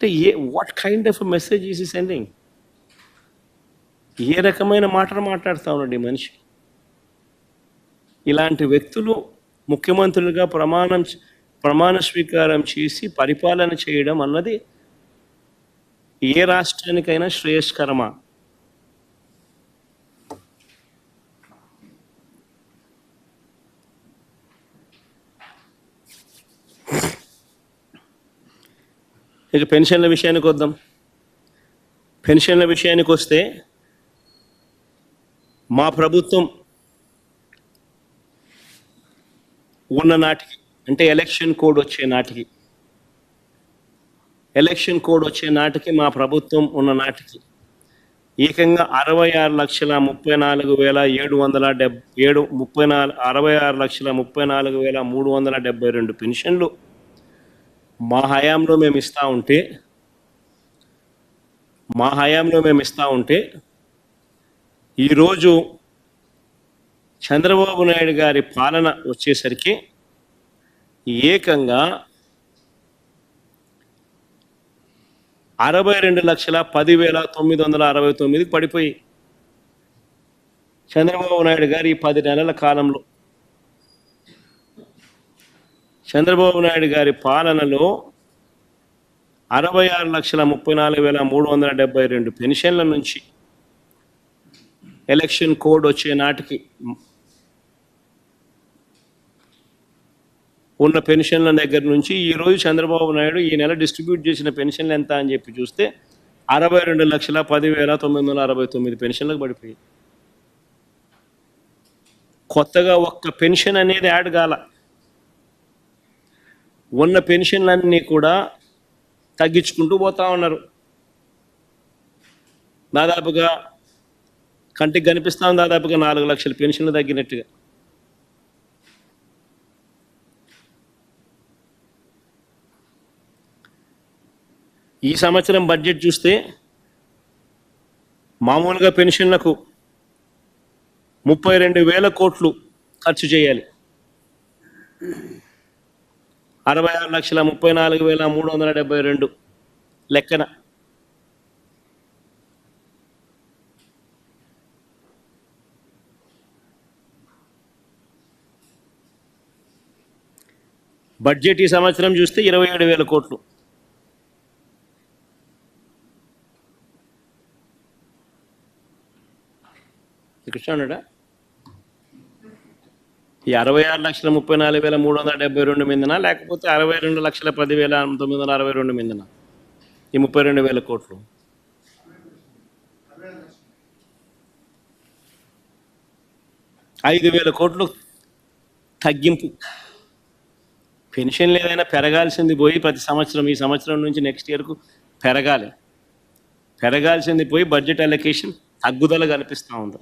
అంటే what kind of message is sending? ఏ రకమైన మాటలు మాట్లాడుతూ ఉన్నాడు ఈ మనిషి? ఇలాంటి వ్యక్తులు ముఖ్యమంత్రులుగా ప్రమాణ స్వీకారం చేసి పరిపాలన చేయడం అన్నది ఏ రాష్ట్రానికైనా శ్రేయస్కరమా? ఇక పెన్షన్ల విషయానికి వద్దాం. పెన్షన్ల విషయానికి వస్తే మా ప్రభుత్వం ఉన్న నాటికి, అంటే ఎలక్షన్ కోడ్ వచ్చే నాటికి మా ప్రభుత్వం ఉన్న నాటికి ఏకంగా 66,34,372 పెన్షన్లు మా హయాంలో మేము ఇస్తూ ఉంటే ఈరోజు చంద్రబాబు నాయుడు గారి పాలన వచ్చేసరికి ఏకంగా 62,10,969 పడిపోయి, చంద్రబాబు నాయుడు గారి 10 నెలల కాలంలో, చంద్రబాబు నాయుడు గారి పాలనలో 66,34,372 పెన్షన్ల నుంచి ఎలక్షన్ కోడ్ వచ్చే నాటికి ఉన్న పెన్షన్ల దగ్గర నుంచి ఈరోజు చంద్రబాబు నాయుడు ఈ నెల డిస్ట్రిబ్యూట్ చేసిన పెన్షన్లు ఎంత అని చెప్పి చూస్తే 62,10,969 పెన్షన్లకు పడిపోయి, కొత్తగా ఒక్క పెన్షన్ అనేది యాడ్ కాల. ఉన్న పెన్షన్లన్నీ కూడా తగ్గించుకుంటూ పోతా ఉన్నారు. దాదాపుగా కంటికి కనిపిస్తాం, దాదాపుగా 4 లక్షల పెన్షన్లు తగ్గినట్టుగా. ఈ సంవత్సరం బడ్జెట్ చూస్తే మామూలుగా పెన్షన్లకు 32,000 కోట్లు ఖర్చు చేయాలి. 66,34,372 లెక్కన. బడ్జెట్ ఈ సంవత్సరం చూస్తే 27,000 కోట్లు. కృష్ణుడా, ఈ 66,34,372 మీదనా, లేకపోతే 62,10,962 మీదనా ఈ 32,000 కోట్లు? 5,000 కోట్లు తగ్గింపు. పెన్షన్లు ఏదైనా పెరగాల్సింది పోయి ప్రతి సంవత్సరం, ఈ సంవత్సరం నుంచి నెక్స్ట్ ఇయర్కు పెరగాల్సింది పోయి బడ్జెట్ అలొకేషన్ తగ్గుదల కనిపిస్తూ ఉంది.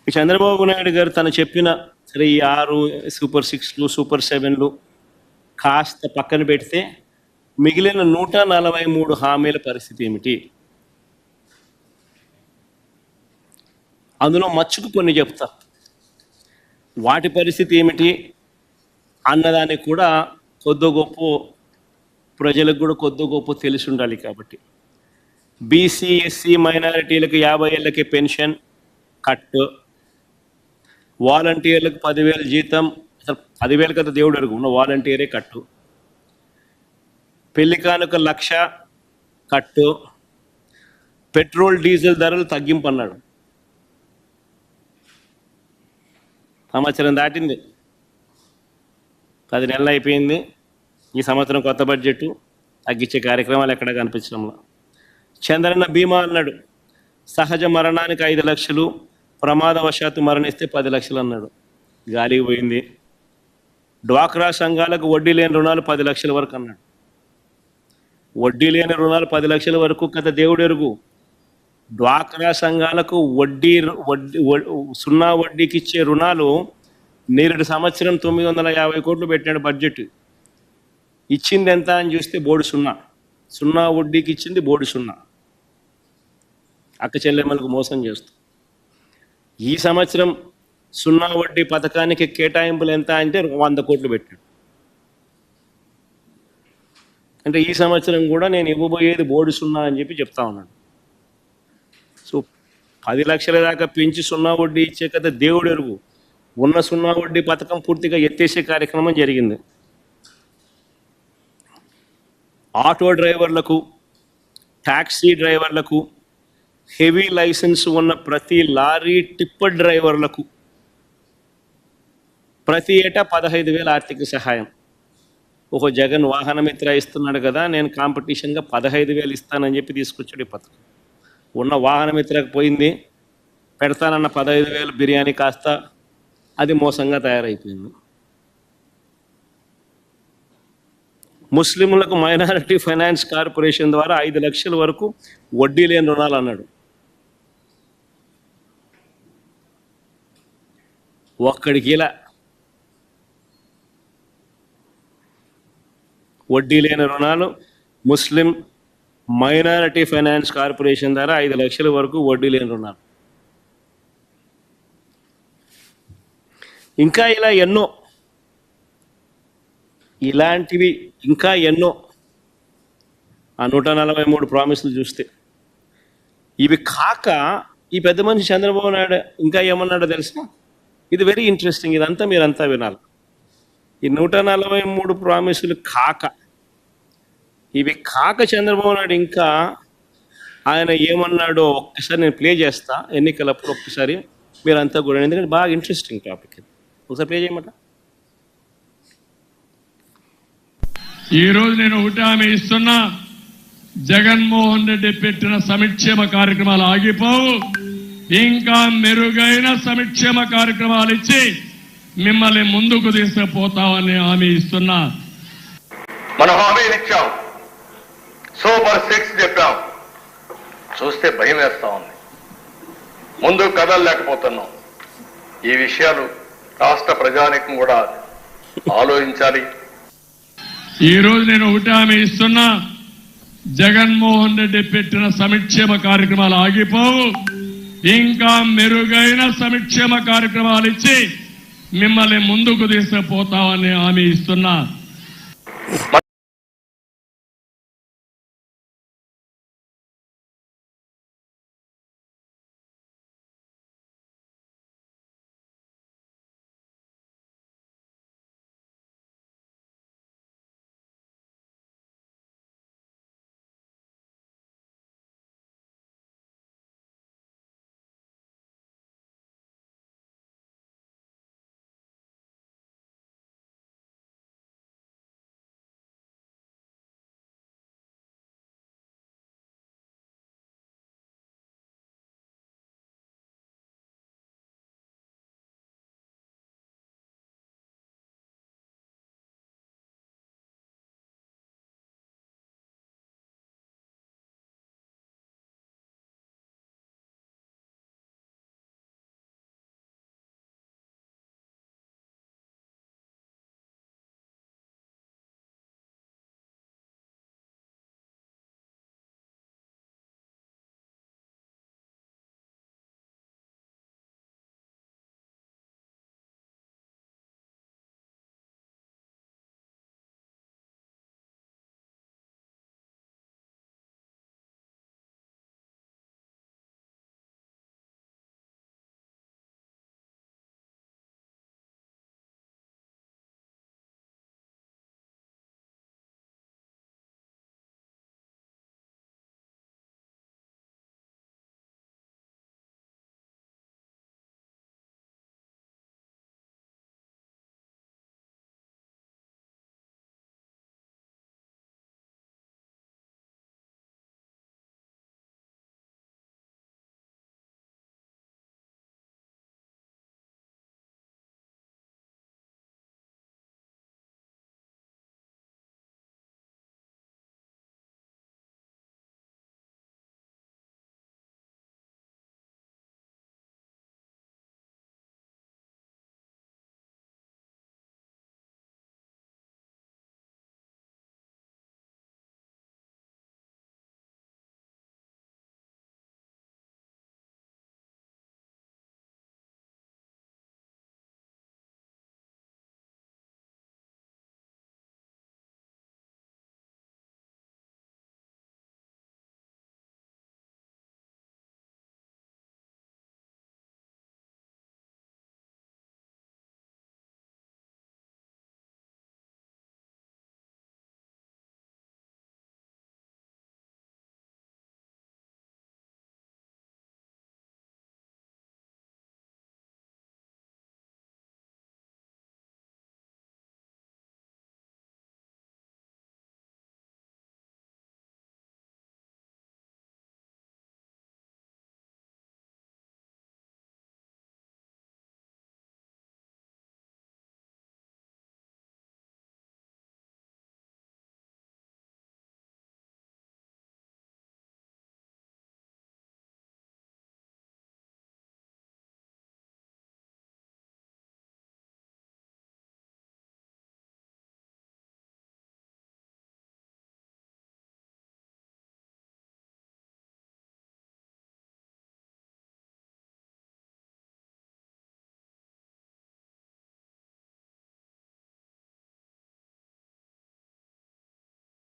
చంద్రబాబు నాయుడు గారు తను చెప్పిన సరే ఈ 6 సూపర్ 6లు సూపర్ 7లు కాస్త పక్కన పెడితే మిగిలిన 143 హామీల పరిస్థితి ఏమిటి? అందులో మచ్చుకు కొన్ని చెప్తా, వాటి పరిస్థితి ఏమిటి అన్నదానికి కూడా కొద్ది గొప్ప ప్రజలకు కూడా కొద్ది గొప్ప తెలిసి ఉండాలి. కాబట్టి బీసీ ఎస్సీ మైనారిటీలకు 50 ఏళ్ళకి పెన్షన్ కట్, వాలంటీర్లకు 10,000 జీతం, అసలు 10,000 కదా దేవుడు అడుగు, ఉన్న వాలంటీరే కట్టు, పెళ్లి కానుక 1,00,000 కట్టు, పెట్రోల్ డీజిల్ ధరలు తగ్గింపు అన్నాడు. సంవత్సరం దాటింది, 10 నెలలు అయిపోయింది. ఈ సంవత్సరం కొత్త బడ్జెట్ తగ్గించే కార్యక్రమాలు ఎక్కడ కనిపించడంలో. చంద్రన్న బీమా అన్నాడు, సహజ మరణానికి 5 లక్షలు, ప్రమాదవశాత్తు మరణిస్తే 10 లక్షలు అన్నాడు, గాలికి పోయింది. డ్వాక్రా సంఘాలకు వడ్డీ లేని రుణాలు 10 లక్షల వరకు అన్నాడు. వడ్డీ లేని రుణాలు 10 లక్షల వరకు కథ దేవుడు ఎరుగు. డ్వాక్రా సంఘాలకు సున్నా వడ్డీకి ఇచ్చే రుణాలు నేరుడు సంవత్సరం 950 కోట్లు పెట్టాడు బడ్జెట్. ఇచ్చింది ఎంత అని చూస్తే బోర్డు సున్నా వడ్డీకి ఇచ్చింది బోర్డు సున్నా. అక్క చెల్లెమ్మలకు మోసం చేస్తూ ఈ సంవత్సరం సున్నా వడ్డీ పథకానికి కేటాయింపులు ఎంత అంటే 100 కోట్లు పెట్టాడు. అంటే ఈ సంవత్సరం కూడా నేను ఇవ్వబోయేది బోర్డు సున్నా అని చెప్పి చెప్తా ఉన్నాను. సో 10 లక్షల దాకా పెంచి సున్నా వడ్డీ ఇచ్చే కదా దేవుడు ఎరుగు. ఉన్న సున్నా వడ్డీ పథకం పూర్తిగా ఎత్తేసే కార్యక్రమం జరిగింది. ఆటో డ్రైవర్లకు, ట్యాక్సీ డ్రైవర్లకు, హెవీ లైసెన్స్ ఉన్న ప్రతి లారీ టిప్పర్ డ్రైవర్లకు ప్రతి ఏటా 15,000 ఆర్థిక సహాయం. ఓహో, జగన్ వాహనమిత్ర ఇస్తున్నాడు కదా, నేను కాంపిటీషన్గా 15,000 ఇస్తానని చెప్పి తీసుకొచ్చాడు ఈ పథకం. ఉన్న వాహనమిత్రకు పోయింది, పెడతానన్న 15,000 బిర్యానీ కాస్త అది మోసంగా తయారైపోయింది. ముస్లింలకు మైనారిటీ ఫైనాన్స్ కార్పొరేషన్ ద్వారా 5 లక్షల వరకు వడ్డీ లేని రుణాలు అన్నాడు. ఒక్కడికి ఇలా వడ్డీ లేని రుణాలు ముస్లిం మైనారిటీ ఫైనాన్స్ కార్పొరేషన్ ద్వారా 5 లక్షల వరకు వడ్డీ లేని రుణాలు. ఇంకా ఇలా ఎన్నో, ఇలాంటివి ఇంకా ఎన్నో. ఆ 143 ప్రామిసులు చూస్తే ఇవి కాక ఈ పెద్ద మనిషి చంద్రబాబు నాయుడు ఇంకా ఏమన్నాడో తెలుసా? ఇది వెరీ ఇంట్రెస్టింగ్, ఇదంతా మీరంతా వినాలి. ఈ 143 ప్రామిసులు కాక, ఇవి కాక చంద్రబాబు నాయుడు ఇంకా ఆయన ఏమన్నాడో ఒక్కసారి నేను ప్లే చేస్తా ఎన్నికలప్పుడు. ఒక్కసారి మీరంతా కూడా, ఎందుకంటే బాగా ఇంట్రెస్టింగ్ టాపిక్ ఇది. ఒకసారి ప్లే చేయమంట. ఈరోజు నేను ఒకటి హామీ ఇస్తున్నా, జగన్మోహన్ రెడ్డి పెట్టిన సంక్షేమ కార్యక్రమాలు ఆగిపోవు. ఇంకా మెరుగైన సంక్షేమ కార్యక్రమాలు ఇచ్చి మిమ్మల్ని ముందుకు తీసుకుపోతామని హామీ ఇస్తున్నా. మనం హామీలు ఇచ్చాం, సూపర్ 6 చెప్పాం. చూస్తే భయం వేస్తా ఉంది, ముందు కదలలేకపోతున్నాం. ఈ విషయాలు రాష్ట్ర ప్రజానీకం కూడా ఆలోచించాలి. ఈరోజు నేను ఒకటి హామీ ఇస్తున్నా, జగన్మోహన్ రెడ్డి పెట్టిన సంక్షేమ కార్యక్రమాలు ఆగిపోవు. ఇంకా మెరుగైన సంక్షేమ కార్యక్రమాలు ఇచ్చి మిమ్మల్ని ముందుకు తీసుకుపోతామని హామీ ఇస్తున్నా.